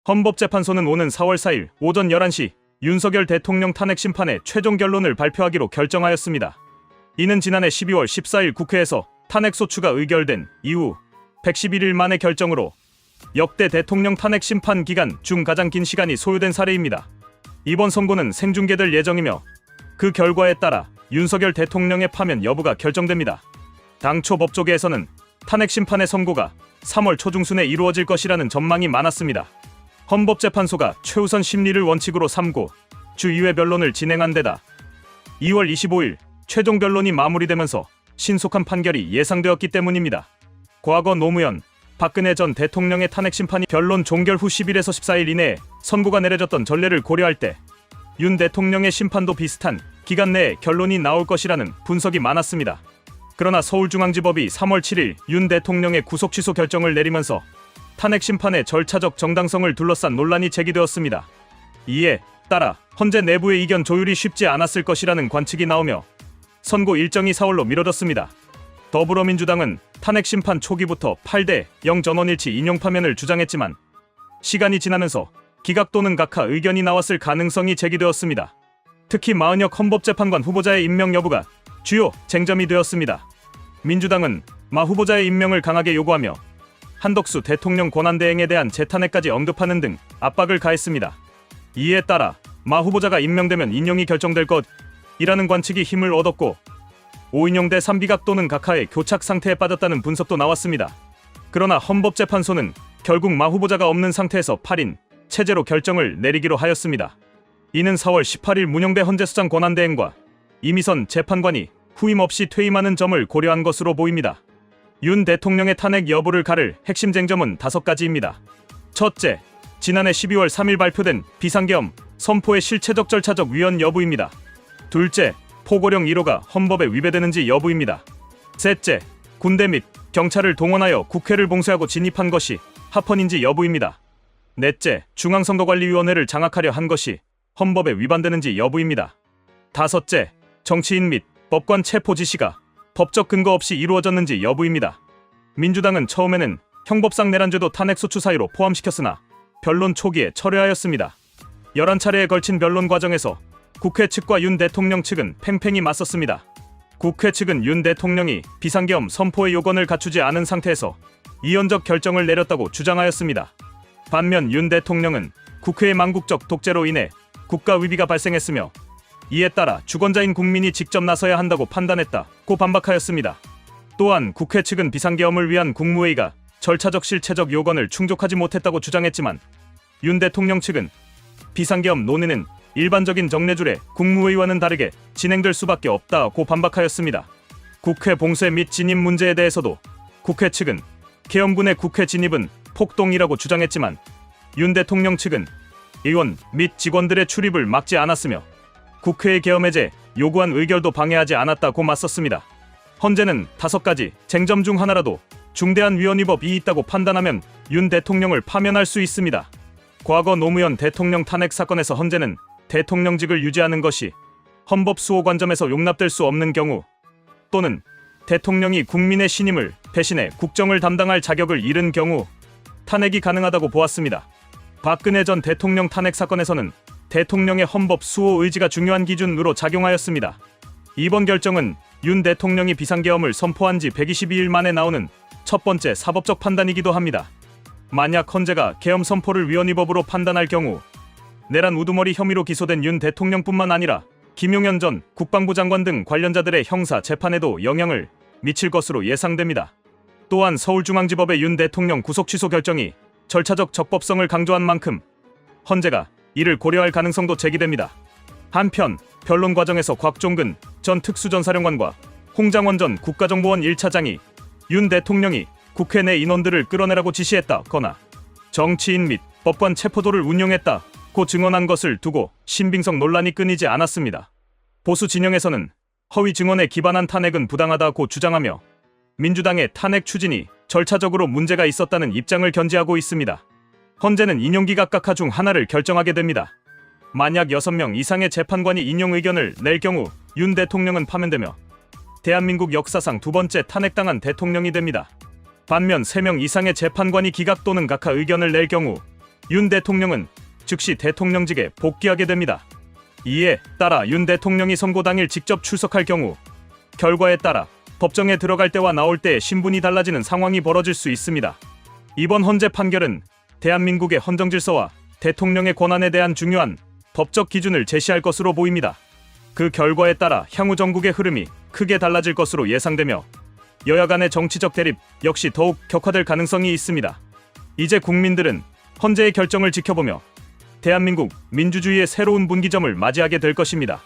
헌법재판소는 오는 4월 4일 오전 11시 윤석열 대통령 탄핵 심판의 최종 결론을 발표하기로 결정하였습니다. 이는 지난해 12월 14일 국회에서 탄핵소추가 의결된 이후 111일 만의 결정으로 역대 대통령 탄핵 심판 기간 중 가장 긴 시간이 소요된 사례입니다. 이번 선고는 생중계될 예정이며 그 결과에 따라 윤석열 대통령의 파면 여부가 결정됩니다. 당초 법조계에서는 탄핵 심판의 선고가 3월 초중순에 이루어질 것이라는 전망이 많았습니다. 헌법재판소가 최우선 심리를 원칙으로 삼고 주 2회 변론을 진행한 데다 2월 25일 최종 변론이 마무리되면서 신속한 판결이 예상되었기 때문입니다. 과거 노무현, 박근혜 전 대통령의 탄핵 심판이 변론 종결 후 10일에서 14일 이내에 선고가 내려졌던 전례를 고려할 때 윤 대통령의 심판도 비슷한 기간 내에 결론이 나올 것이라는 분석이 많았습니다. 그러나 서울중앙지법이 3월 7일 윤 대통령의 구속 취소 결정을 내리면서 탄핵 심판의 절차적 정당성을 둘러싼 논란이 제기되었습니다. 이에 따라 헌재 내부의 이견 조율이 쉽지 않았을 것이라는 관측이 나오며 선고 일정이 4월로 미뤄졌습니다. 더불어민주당은 탄핵 심판 초기부터 8대 0 전원일치 인용 파면을 주장했지만 시간이 지나면서 기각 또는 각하 의견이 나왔을 가능성이 제기되었습니다. 특히 마은혁 헌법재판관 후보자의 임명 여부가 주요 쟁점이 되었습니다. 민주당은 마 후보자의 임명을 강하게 요구하며 한덕수 대통령 권한대행에 대한 재탄핵까지 언급하는 등 압박을 가했습니다. 이에 따라 마 후보자가 임명되면 인용이 결정될 것이라는 관측이 힘을 얻었고 5인용 대 3기각 또는 각하의 교착 상태에 빠졌다는 분석도 나왔습니다. 그러나 헌법재판소는 결국 마 후보자가 없는 상태에서 8인 체제로 결정을 내리기로 하였습니다. 이는 4월 18일 문영대 헌재수장 권한대행과 이미선 재판관이 후임 없이 퇴임하는 점을 고려한 것으로 보입니다. 윤 대통령의 탄핵 여부를 가를 핵심 쟁점은 5가지입니다. 첫째, 지난해 12월 3일 발표된 비상계엄 선포의 실체적 절차적 위헌 여부입니다. 둘째, 포고령 1호가 헌법에 위배되는지 여부입니다. 셋째, 군대 및 경찰을 동원하여 국회를 봉쇄하고 진입한 것이 합헌인지 여부입니다. 넷째, 중앙선거관리위원회를 장악하려 한 것이 헌법에 위반되는지 여부입니다. 다섯째, 정치인 및 법관 체포 지시가 법적 근거 없이 이루어졌는지 여부입니다. 민주당은 처음에는 형법상 내란죄도 탄핵소추 사유로 포함시켰으나 변론 초기에 철회하였습니다. 11차례에 걸친 변론 과정에서 국회 측과 윤 대통령 측은 팽팽히 맞섰습니다. 국회 측은 윤 대통령이 비상계엄 선포의 요건을 갖추지 않은 상태에서 이원적 결정을 내렸다고 주장하였습니다. 반면 윤 대통령은 국회의 망국적 독재로 인해 국가 위기가 발생했으며 이에 따라 주권자인 국민이 직접 나서야 한다고 판단했다고 반박하였습니다. 또한 국회 측은 비상계엄을 위한 국무회의가 절차적 실체적 요건을 충족하지 못했다고 주장했지만 윤 대통령 측은 비상계엄 논의는 일반적인 정례줄에 국무회의와는 다르게 진행될 수밖에 없다고 반박하였습니다. 국회 봉쇄 및 진입 문제에 대해서도 국회 측은 계엄군의 국회 진입은 폭동이라고 주장했지만 윤 대통령 측은 의원 및 직원들의 출입을 막지 않았으며 국회의 계엄 해제 요구한 의결도 방해하지 않았다고 맞섰습니다. 헌재는 5가지 쟁점 중 하나라도 중대한 위헌 위법이 있다고 판단하면 윤 대통령을 파면할 수 있습니다. 과거 노무현 대통령 탄핵 사건에서 헌재는 대통령직을 유지하는 것이 헌법 수호 관점에서 용납될 수 없는 경우 또는 대통령이 국민의 신임을 배신해 국정을 담당할 자격을 잃은 경우 탄핵이 가능하다고 보았습니다. 박근혜 전 대통령 탄핵 사건에서는 대통령의 헌법 수호 의지가 중요한 기준으로 작용하였습니다. 이번 결정은 윤 대통령이 비상계엄을 선포한 지 122일 만에 나오는 첫 번째 사법적 판단이기도 합니다. 만약 헌재가 계엄 선포를 위헌 위법으로 판단할 경우 내란 우두머리 혐의로 기소된 윤 대통령뿐만 아니라 김용현 전 국방부 장관 등 관련자들의 형사 재판에도 영향을 미칠 것으로 예상됩니다. 또한 서울중앙지법의 윤 대통령 구속 취소 결정이 절차적 적법성을 강조한 만큼 헌재가 이를 고려할 가능성도 제기됩니다. 한편 변론 과정에서 곽종근 전 특수전사령관과 홍장원 전 국가정보원 1차장이 윤 대통령이 국회 내 인원들을 끌어내라고 지시했다거나 정치인 및 법관 체포도를 운용했다고 증언한 것을 두고 신빙성 논란이 끊이지 않았습니다. 보수 진영에서는 허위 증언에 기반한 탄핵은 부당하다고 주장하며 민주당의 탄핵 추진이 절차적으로 문제가 있었다는 입장을 견지하고 있습니다. 헌재는 인용기각 각하 중 하나를 결정하게 됩니다. 만약 6명 이상의 재판관이 인용 의견을 낼 경우 윤 대통령은 파면되며 대한민국 역사상 2번째 탄핵당한 대통령이 됩니다. 반면 3명 이상의 재판관이 기각 또는 각하 의견을 낼 경우 윤 대통령은 즉시 대통령직에 복귀하게 됩니다. 이에 따라 윤 대통령이 선고 당일 직접 출석할 경우 결과에 따라 법정에 들어갈 때와 나올 때의 신분이 달라지는 상황이 벌어질 수 있습니다. 이번 헌재 판결은 대한민국의 헌정질서와 대통령의 권한에 대한 중요한 법적 기준을 제시할 것으로 보입니다. 그 결과에 따라 향후 전국의 흐름이 크게 달라질 것으로 예상되며 여야 간의 정치적 대립 역시 더욱 격화될 가능성이 있습니다. 이제 국민들은 헌재의 결정을 지켜보며 대한민국 민주주의의 새로운 분기점을 맞이하게 될 것입니다.